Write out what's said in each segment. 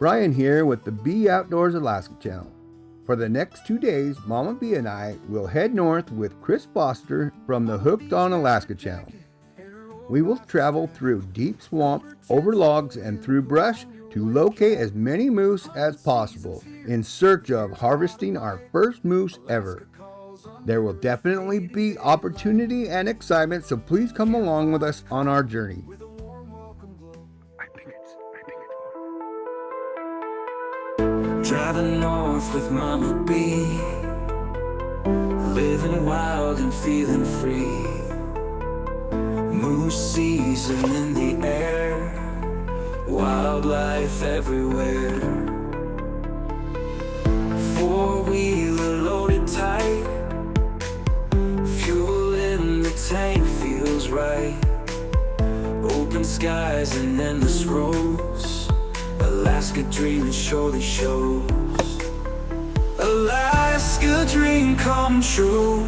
Brian here with the Be Outdoors Alaska channel. For the next 2 days, Mama B and I will head north with Chris Foster from the Hooked on Alaska channel. We will travel through deep swamp, over logs, and through brush to locate as many moose as possible in search of harvesting our first moose ever. There will definitely be opportunity and excitement, so please come along with us on our journey. Driving north with Momma B, living wild and feeling free. Moose season in the air, wildlife everywhere. Four-wheeler loaded tight, fuel in the tank feels right. Open skies and endless roads, Alaska dream it surely shows. Alaska dream come true,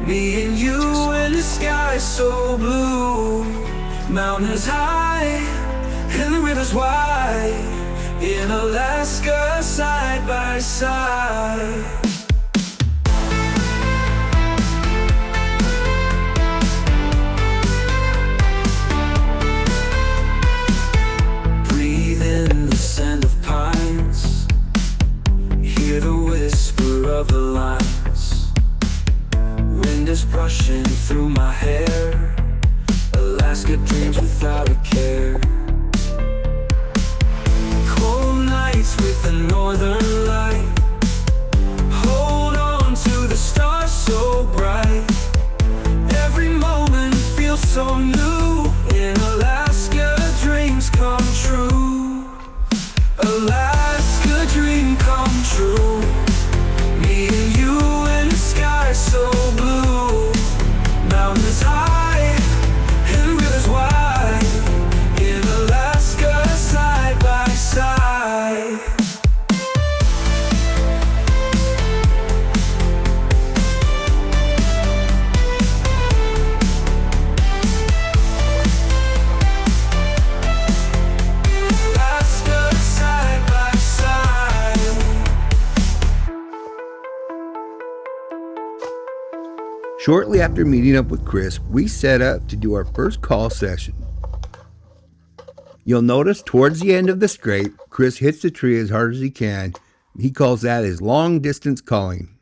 me and you in the sky so blue. Mountains high and the rivers wide, in Alaska side by side. Of the lines, wind is brushing through my hair, Alaska dreams without a care. Cold nights with the northern light, hold on to the stars so bright. Every moment feels so new, in Alaska dreams come true. Alaska dream come true, so blue. Mountains high and rivers wide, in Alaska side by side. Alaska side by side. Shortly after meeting up with Chris, we set up to do our first call session. You'll notice towards the end of the scrape, Chris hits the tree as hard as he can. He calls that his long distance calling.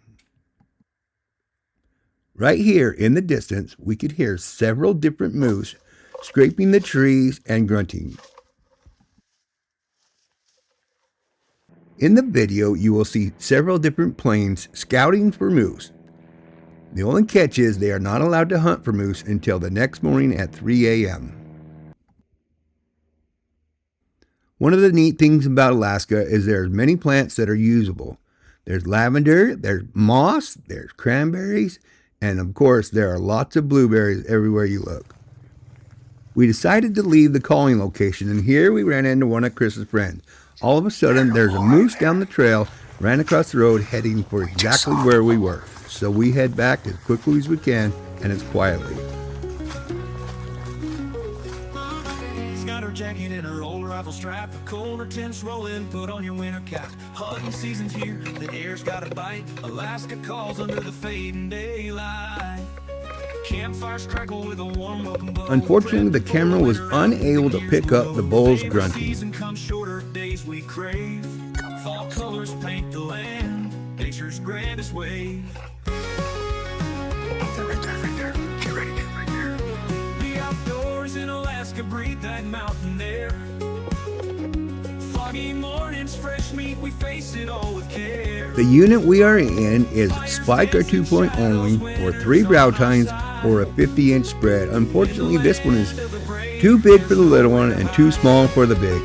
Right here in the distance, we could hear several different moose scraping the trees and grunting. In the video, you will see several different planes scouting for moose. The only catch is they are not allowed to hunt for moose until the next morning at 3 a.m. One of the neat things about Alaska is there's many plants that are usable. There's lavender, there's moss, there's cranberries, and of course there are lots of blueberries everywhere you look. We decided to leave the calling location, and here we ran into one of Chris's friends. All of a sudden there's a moose down the trail, ran across the road heading for exactly where we were. So we head back as quickly as we can and as quietly. Got her jacket and her old rifle strap, a colder temps rolling, put on your winter cap. Hunting season's here, the air's got a bite, Alaska calls under the fading daylight. Campfires crackle with a warm welcome glow. Unfortunately, the camera was unable to pick up the bulls grunting. Season comes shorter days we crave. Fall colors paint the land, nature's grandest wave. Right there. Get ready, right there. The outdoors in Alaska breathe that mountain air. Foggy mornings, fresh meat, we face it all with care. The unit we are in is spike or 2-point only, or 3 brow tines, or a 50-inch spread. Unfortunately, this one is too big for the little one and too small for the big.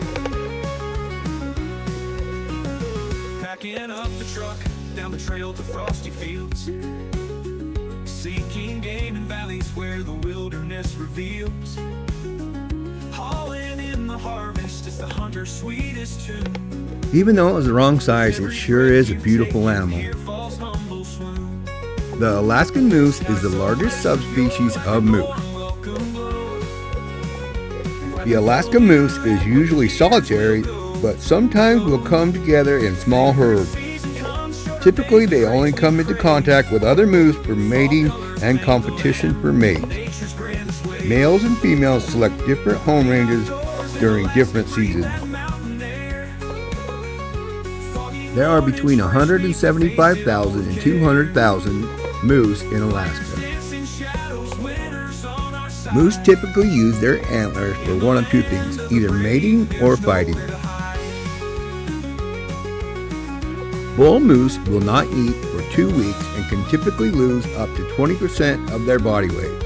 Packing up the truck, down the trail to frosty fields. Seeking game in valleys where the wilderness reveals. Hauling in the harvest is the hunter's sweetest tune. Even though it was the wrong size, it sure is a beautiful animal. The Alaskan moose is the largest subspecies of moose. The Alaska moose is usually solitary, but sometimes will come together in small herds. Typically, they only come into contact with other moose for mating and competition for mates. Males and females select different home ranges during different seasons. There are between 175,000 and 200,000 moose in Alaska. Moose typically use their antlers for one of two things, either mating or fighting. Bull moose will not eat for 2 weeks and can typically lose up to 20% of their body weight.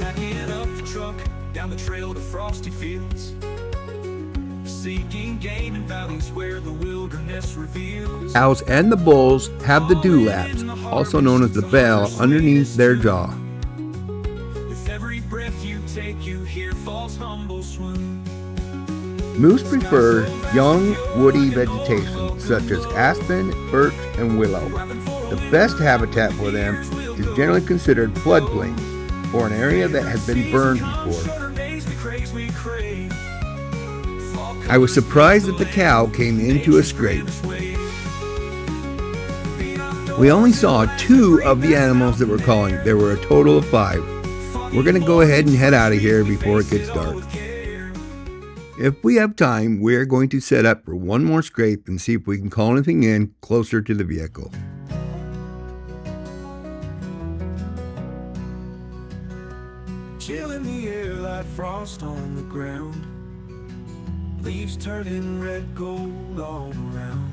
Packing up the truck down the trail to frosty fields, seeking game in valleys where the wilderness reveals. Cows and the bulls have the dewlaps, also known as the bell, underneath their jaw. With every breath you take, you hear false humble swoon. Moose prefer young, woody vegetation such as aspen, birch, and willow. The best habitat for them is generally considered floodplains, or an area that has been burned before. I was surprised that the cow came into a scrape. We only saw 2 of the animals that were calling. There were a total of 5. We're going to go ahead and head out of here before it gets dark. If we have time, we're going to set up for one more scrape and see if we can call anything in closer to the vehicle. Chill in the air like frost on the ground, leaves turning red gold all around.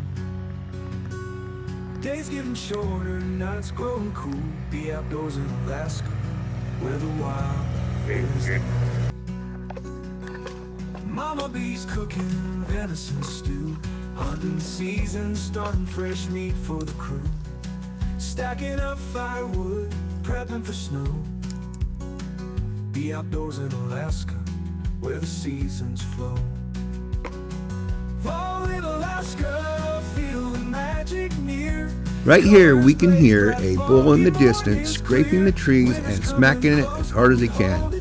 Days getting shorter, nights growing cool. Be outdoors in Alaska, where the wild is. Mama bee's cooking venison stew, hunting season, starting fresh meat for the crew. Stacking up firewood, prepping for snow. Be outdoors in Alaska, where the seasons flow. Fall in Alaska, feel the magic near. Right here we can hear a bull in the distance scraping the trees and smacking it as hard as he can.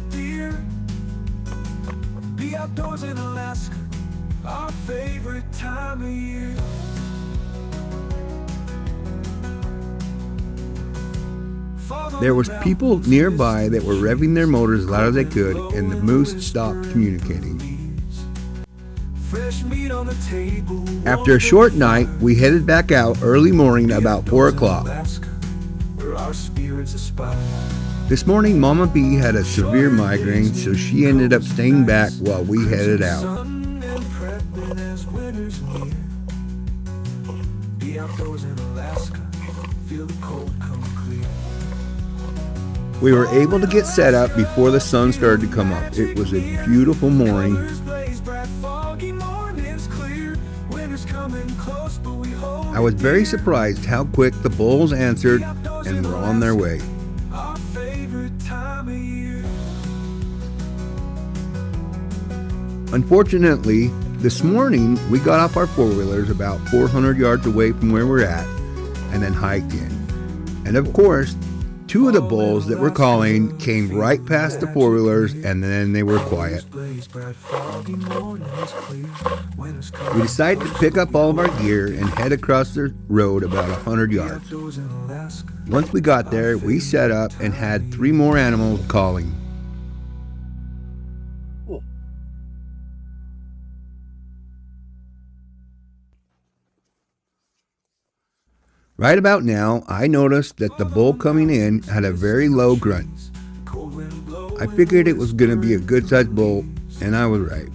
Be outdoors in Alaska, our favorite time of year. There was people nearby that were revving their motors as loud as they could, and the moose stopped communicating. After a short night, we headed back out early morning about 4 o'clock. This morning, Mama Bee had a severe migraine, so she ended up staying back while we headed out. We were able to get set up before the sun started to come up. It was a beautiful morning. I was very surprised how quick the bulls answered and were on their way. Unfortunately, this morning we got off our four-wheelers about 400 yards away from where we're at and then hiked in. And of course, 2 of the bulls that were calling came right past the four-wheelers and then they were quiet. We decided to pick up all of our gear and head across the road about 100 yards. Once we got there, we set up and had 3 more animals calling. Right about now, I noticed that the bull coming in had a very low grunt. I figured it was going to be a good-sized bull, and I was right.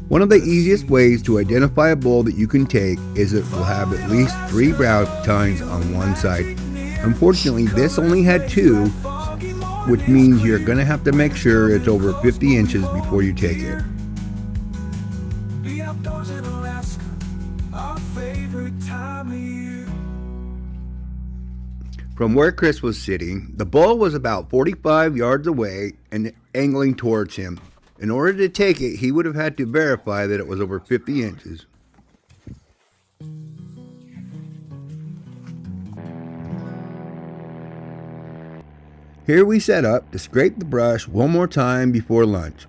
One of the easiest ways to identify a bull that you can take is it will have at least 3 brow tines on one side. Unfortunately, this only had 2, which means you're going to have to make sure it's over 50 inches before you take it. From where Chris was sitting, the bull was about 45 yards away and angling towards him. In order to take it, he would have had to verify that it was over 50 inches. Here we set up to scrape the brush one more time before lunch.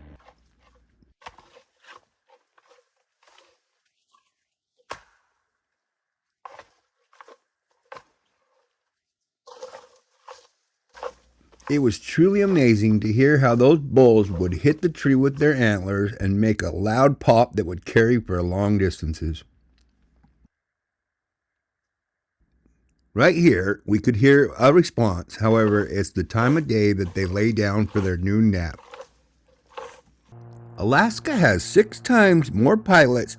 It was truly amazing to hear how those bulls would hit the tree with their antlers and make a loud pop that would carry for long distances. Right here, we could hear a response. However, it's the time of day that they lay down for their noon nap. Alaska has 6 times more pilots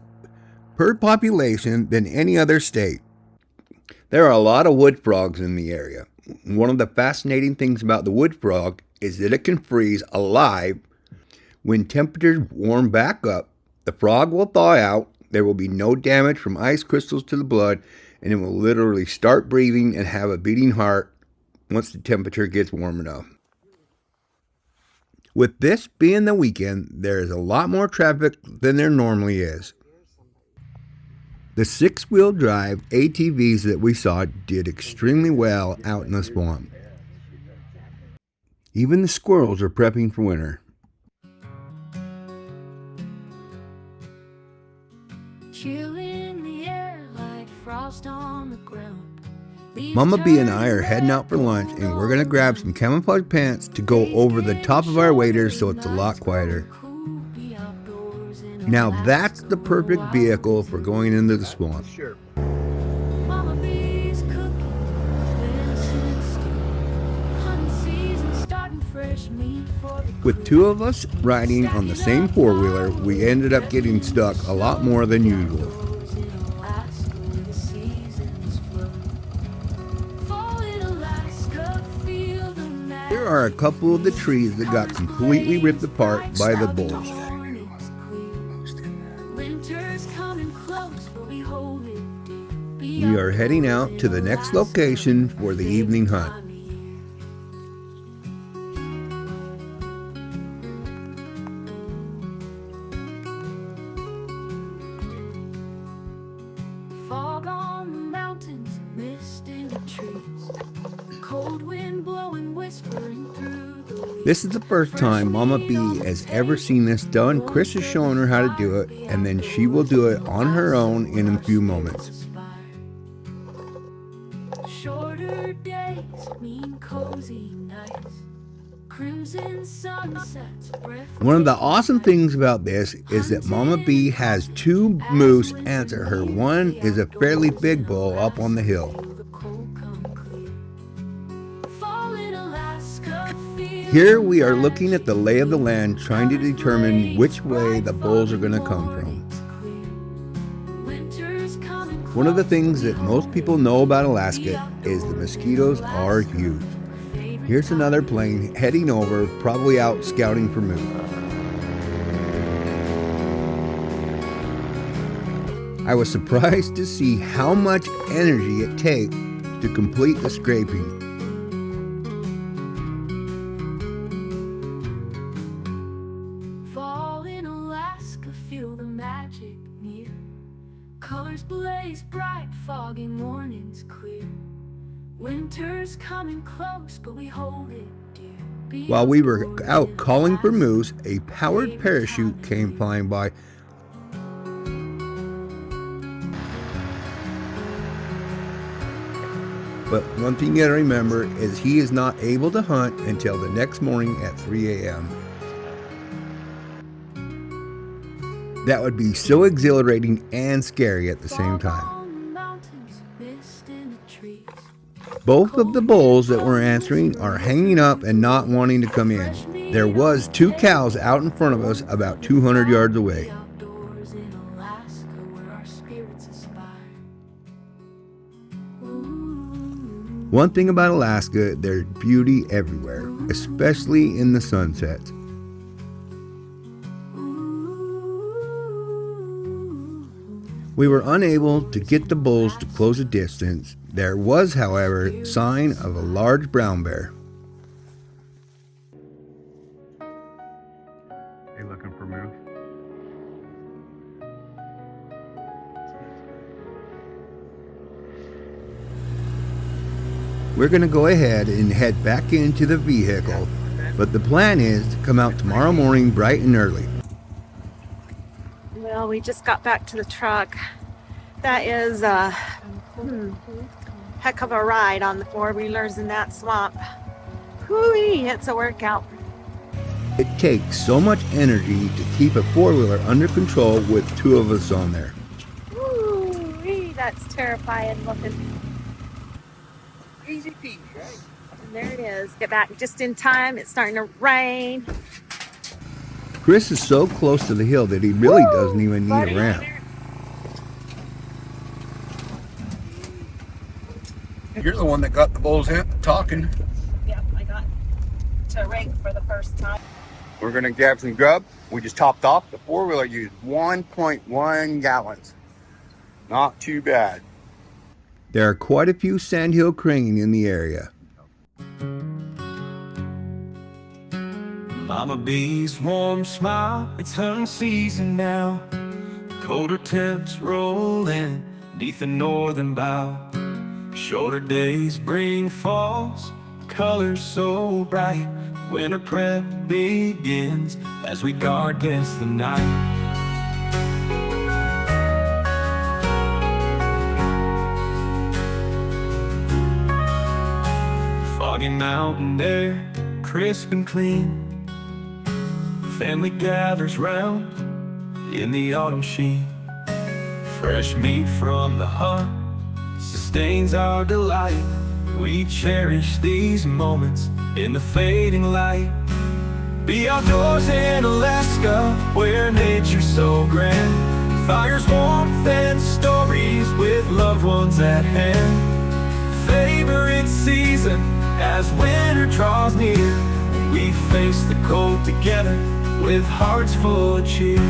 per population than any other state. There are a lot of wood frogs in the area. One of the fascinating things about the wood frog is that it can freeze alive. When temperatures warm back up, the frog will thaw out, there will be no damage from ice crystals to the blood, and it will literally start breathing and have a beating heart once the temperature gets warm enough. With this being the weekend, there is a lot more traffic than there normally is. The 6-wheel drive ATVs that we saw did extremely well out in the swamp. Even the squirrels are prepping for winter. Chill in the air like frost on the ground. Mama B and I are heading out for lunch, and we're going to grab some camouflage pants to go over the top of our waders so it's a lot quieter. Now that's the perfect vehicle for going into the swamp. Sure. Mama B's cooking, venison stew, hunting season starting fresh meat for the With 2 of us riding on the same 4-wheeler, we ended up getting stuck a lot more than usual. crews in Alaska where the seasons flow. Fall in Alaska, feel the magic. Here are a couple of the trees that got completely ripped apart by the bulls. Winter's coming close, but we hold it deep. We are heading out to the next location for the evening hunt. Fog on the mountains, mist in the trees, cold wind blowing, whispering through the leaves. This is the first time Mama B has ever seen this done. Chris is showing her how to do it, and then she will do it on her own in a few moments. Shorter days mean cozy nights, crimson sunsets, One of the awesome things about this is that Mama B has 2 moose answer her. One is a fairly big bull up on the hill. Here we are looking at the lay of the land, trying to determine which way the bulls are going to come from. One of the things that most people know about Alaska is the mosquitoes are huge. Here's another plane heading over, probably out scouting for moose. I was surprised to see how much energy it takes to complete the scraping. Fall in Alaska, feel the magic near. Colors blaze bright, foggy mornings clear. Winter's coming close, but we hold it dear. While we were out calling for moose, a powered parachute came flying by. But one thing you gotta remember is he is not able to hunt until the next morning at 3 a.m. That would be so exhilarating and scary at the same time. Both of the bulls that were answering are hanging up and not wanting to come in. There was 2 cows out in front of us about 200 yards away. One thing about Alaska, there's beauty everywhere, especially in the sunsets. We were unable to get the bulls to close a distance. There was, however, sign of a large brown bear. Hey, looking for moose? we're going to go ahead and head back into the vehicle, but the plan is to come out tomorrow morning bright and early. Well, we just got back to the truck. That is a heck of a ride on the four-wheelers in that swamp. Whoo-wee, it's a workout. It takes so much energy to keep a four-wheeler under control with two of us on there. Whoo-wee, that's terrifying looking. Easy peasy, right? And there it is. Get back just in time. It's starting to rain. Chris is so close to the hill that he really doesn't even need a ramp. You're the one that got the bulls talking. Yep, I got to ring for the first time. We're going to grab some grub. We just topped off. The four-wheeler used 1.1 gallons. Not too bad. There are quite a few sandhill crane in the area. Mama Bee's warm smile, it's hunting season now. Colder temps roll in neath the northern bow. Shorter days bring falls, colors so bright. Winter prep begins as we guard against the night. Foggy mountain air, crisp and clean. Family gathers round in the autumn sheen. Fresh meat from the hunt sustains our delight. We cherish these moments in the fading light. Be outdoors in Alaska, where nature's so grand. Fire's warmth and stories with loved ones at hand. Favorite season as winter draws near. We face the cold together with hearts full of cheer.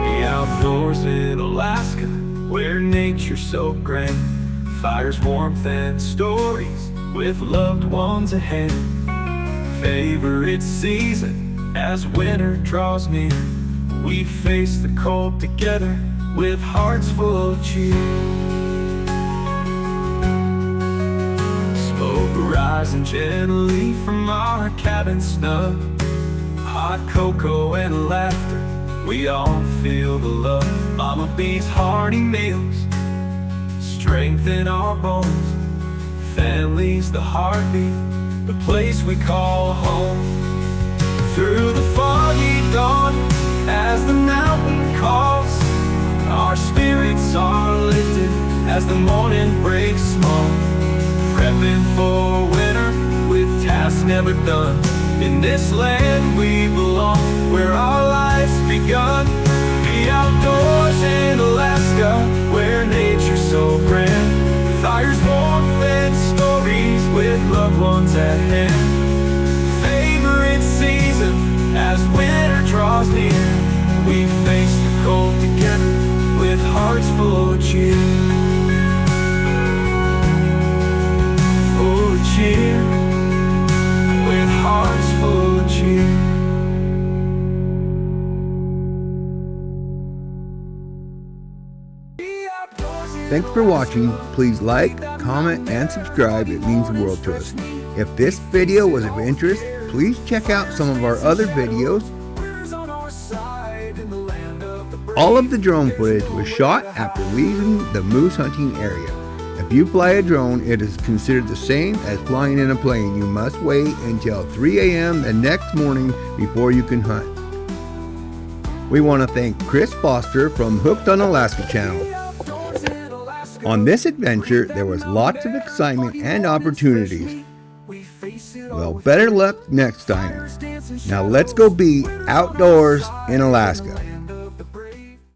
The outdoors in Alaska, where nature's so grand. Fire's warmth and stories with loved ones ahead. Favorite season as winter draws near. We face the cold together with hearts full of cheer. Smoke rising gently from our cabin snug. Hot cocoa and laughter, we all feel the love. Mama Bee's hearty meals strengthen our bones. Family's the heartbeat, the place we call home. Through the foggy dawn, as the mountain calls, our spirits are lifted as the morning breaks small. Prepping for winter with tasks never done. In this land we belong, where our lives begun. Be outdoors in Alaska, where nature's so grand. Fire's warmth and stories with loved ones at hand. Favorite season as winter draws near. We face the cold together with hearts full of cheer. Full of cheer, with hearts full of cheer. Thanks for watching. Please like, comment, and subscribe. It means the world to us. If this video was of interest, please check out some of our other videos. All of the drone footage was shot after leaving the moose hunting area. If you fly a drone, it is considered the same as flying in a plane. You must wait until 3 a.m. the next morning before you can hunt. We want to thank Chris Foster from Hooked on Alaska channel. On this adventure, there was lots of excitement and opportunities. Well, better luck next time. Now let's go be outdoors in Alaska.